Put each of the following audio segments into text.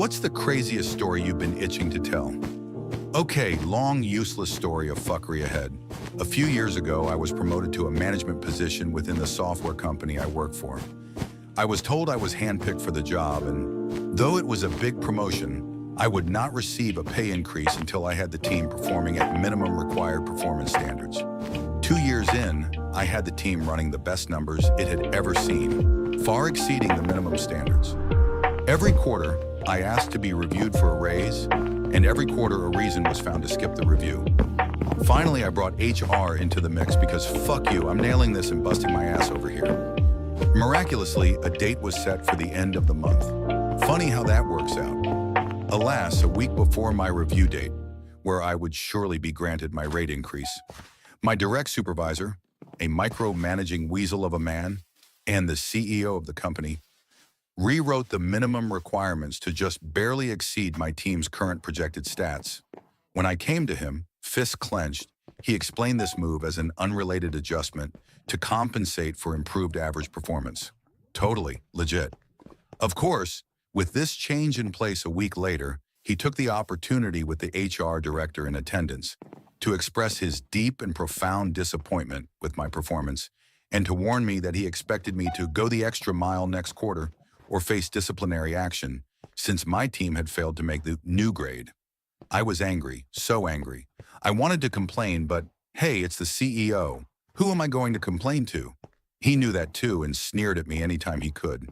What's the craziest story you've been itching to tell? Okay, long, useless story of fuckery ahead. A few years ago, I was promoted to a management position within the software company I work for. I was told I was handpicked for the job, and though it was a big promotion, I would not receive a pay increase until I had the team performing at minimum required performance standards. 2 years in, I had the team running the best numbers it had ever seen, far exceeding the minimum standards. Every quarter, I asked to be reviewed for a raise, and every quarter a reason was found to skip the review. Finally, I brought HR into the mix because fuck you, I'm nailing this and busting my ass over here. Miraculously, a date was set for the end of the month. Funny how that works out. Alas, a week before my review date, where I would surely be granted my rate increase, my direct supervisor, a micromanaging weasel of a man, and the CEO of the company, rewrote the minimum requirements to just barely exceed my team's current projected stats. When I came to him, fists clenched, he explained this move as an unrelated adjustment to compensate for improved average performance. Totally legit. Of course, with this change in place a week later, he took the opportunity with the HR director in attendance to express his deep and profound disappointment with my performance and to warn me that he expected me to go the extra mile next quarter or face disciplinary action since my team had failed to make the new grade. I was angry, so angry. I wanted to complain, but hey, it's the CEO. Who am I going to complain to? He knew that too and sneered at me anytime he could.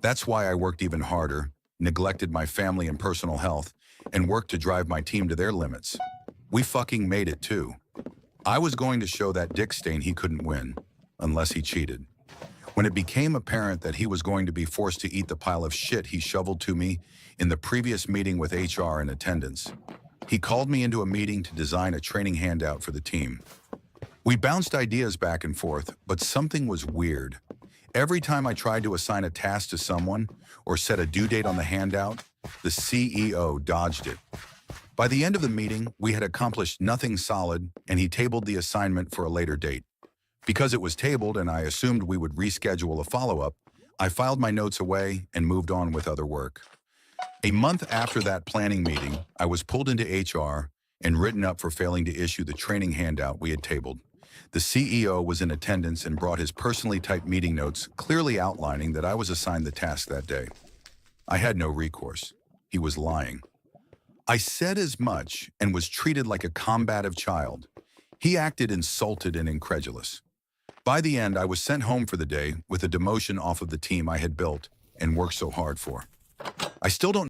That's why I worked even harder, neglected my family and personal health, and worked to drive my team to their limits. We fucking made it too. I was going to show that Dick Stain he couldn't win, unless he cheated. When it became apparent that he was going to be forced to eat the pile of shit he shoveled to me in the previous meeting with HR in attendance, he called me into a meeting to design a training handout for the team. We bounced ideas back and forth, but something was weird. Every time I tried to assign a task to someone or set a due date on the handout, the CEO dodged it. By the end of the meeting, we had accomplished nothing solid, and he tabled the assignment for a later date. Because it was tabled and I assumed we would reschedule a follow-up, I filed my notes away and moved on with other work. A month after that planning meeting, I was pulled into HR and written up for failing to issue the training handout we had tabled. The CEO was in attendance and brought his personally typed meeting notes, clearly outlining that I was assigned the task that day. I had no recourse. He was lying. I said as much and was treated like a combative child. He acted insulted and incredulous. By the end, I was sent home for the day with a demotion off of the team I had built and worked so hard for. I still don't